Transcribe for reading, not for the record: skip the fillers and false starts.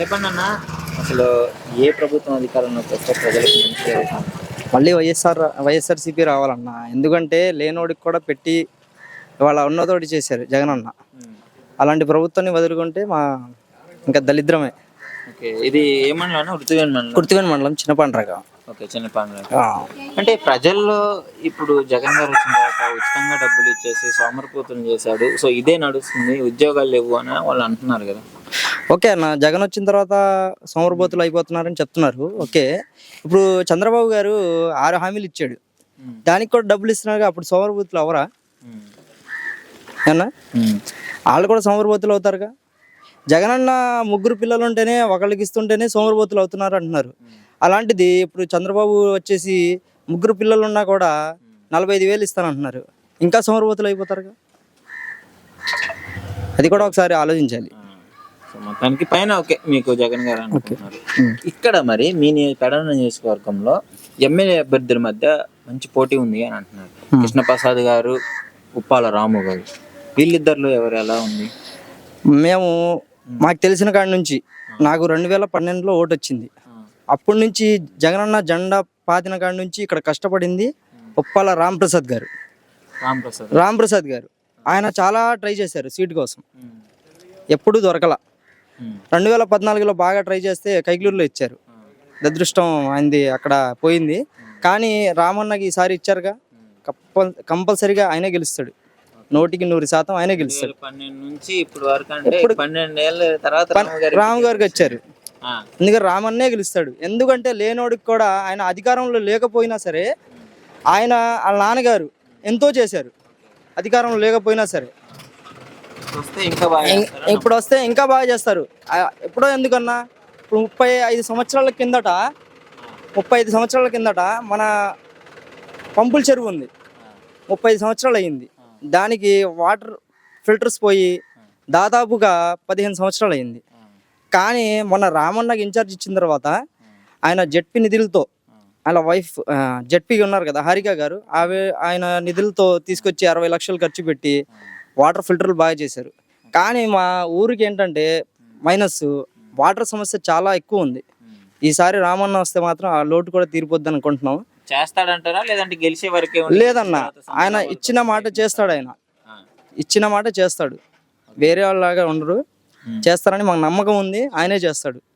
చెప్పండి అన్న. అసలు ఏ ప్రభుత్వం అధికారంలోకి వస్తే ప్రజలకు మంచి జరుగుతుంది? మళ్ళీ వైఎస్ఆర్సీపీ రావాలన్న. ఎందుకంటే లేనోడికి కూడా పెట్టి వాళ్ళ ఉన్నతోటి చేశారు జగనన్న. అలాంటి ప్రభుత్వాన్ని వదులుకుంటే ఇంకా దళిద్రమే. ఓకే, ఇది ఏ మండలం అన్న? ఉర్తువేన్ మండలం. కుర్తివేని మండలం చిన్న పండ్రగ. ఓకే, చిన్న పండుగ. అంటే ప్రజల్లో ఇప్పుడు జగన్ గారు వచ్చిన తర్వాత ఉచితంగా డబ్బులు ఇచ్చేసి సోమరిపోతులు చేశాడు, సో ఇదే నడుస్తుంది, ఉద్యోగాలు లేవు అని వాళ్ళు అంటున్నారు కదా. ఓకే అన్న, జగన్ వచ్చిన తర్వాత సోమరబోతులు అయిపోతున్నారని చెప్తున్నారు. ఓకే, ఇప్పుడు చంద్రబాబు గారు 6 హామీలు ఇచ్చాడు, దానికి కూడా డబ్బులు ఇస్తున్నారు. అప్పుడు సోమరబోతులు అవరా అన్న? వాళ్ళు కూడా సోమరబోతులు అవుతారుగా. జగనన్న 3 పిల్లలు ఉంటేనే ఒకళ్ళకి ఇస్తుంటేనే సోమరబోతులు అవుతున్నారు అంటున్నారు. అలాంటిది ఇప్పుడు చంద్రబాబు వచ్చేసి 3 పిల్లలు ఉన్నా కూడా 45,000 ఇస్తానంటున్నారు. ఇంకా సోమరబోతులు అయిపోతారుగా. అది కూడా ఒకసారి ఆలోచించాలి. సో మొత్తానికి పైన ఓకే మీకు జగన్ గారు అనుకుంటున్నారు. ఇక్కడ మరి మీ పెడన నియోజకవర్గంలో ఎమ్మెల్యే అభ్యర్థుల మధ్య మంచి పోటీ ఉంది అని అంటున్నారు. కృష్ణప్రసాద్ గారు, ఉప్పాల రాము గారు, వీళ్ళిద్దరిలో ఎవరు ఎలా ఉంది? మాకు తెలిసిన కాడి నుంచి నాకు 2012లో ఓటు వచ్చింది. అప్పటి నుంచి జగనన్న జెండా పాతిన కాడి నుంచి ఇక్కడ కష్టపడింది ఉప్పాల రాంప్రసాద్ గారు. రాంప్రసాద్ గారు ఆయన చాలా ట్రై చేశారు సీట్ కోసం, ఎప్పుడూ దొరకల. 2014లో బాగా ట్రై చేస్తే కైకలూరులో ఇచ్చారు. దురదృష్టం ఆయనది అక్కడ పోయింది. కానీ రామన్నకి ఈసారి ఇచ్చారుగా, కంపల్సరీగా ఆయనే గెలుస్తాడు. 100% ఆయనే గెలుస్తాడు. 12 నుంచి ఇప్పుడు వరకు అంటే 12 ఏళ్ళ తర్వాత రాము గారికి వచ్చారు. ఎందుకంటే రామన్నే గెలుస్తాడు. ఎందుకంటే లేనోడికి కూడా ఆయన అధికారంలో లేకపోయినా సరే ఆయన వాళ్ళ నాన్నగారు ఎంతో చేశారు. అధికారంలో లేకపోయినా సరే ఇప్పుడు వస్తే ఇంకా బాగా చేస్తారు. ఎప్పుడో ఎందుకన్నా, ఇప్పుడు 35 సంవత్సరాల కిందట మన పంపుల చెరువు ఉంది. 35 సంవత్సరాలు అయ్యింది. దానికి వాటర్ ఫిల్టర్స్ పోయి దాదాపుగా 15 సంవత్సరాలు అయింది. కానీ మొన్న రామన్నకి ఇన్ఛార్జ్ ఇచ్చిన తర్వాత ఆయన జెడ్పీ నిధులతో, ఆయన వైఫ్ జెడ్పీ ఉన్నారు కదా హారిక గారు, ఆయన నిధులతో తీసుకొచ్చి 60 లక్షలు ఖర్చు పెట్టి వాటర్ ఫిల్టర్లు బాగా చేశారు. కానీ మా ఊరికి ఏంటంటే మైనస్, వాటర్ సమస్య చాలా ఎక్కువ ఉంది. ఈసారి రామన్న వస్తే మాత్రం ఆ లోటు కూడా తీరిపోద్ది అనుకుంటున్నాం. చేస్తాడంటారా లేదంటే గెలిచే వరకే? లేదన్న, ఆయన ఇచ్చిన మాట చేస్తాడు. ఆయన ఇచ్చిన మాట చేస్తాడు. వేరే వాళ్ళలాగా ఉండరు, చేస్తారని మాకు నమ్మకం ఉంది. ఆయనే చేస్తాడు.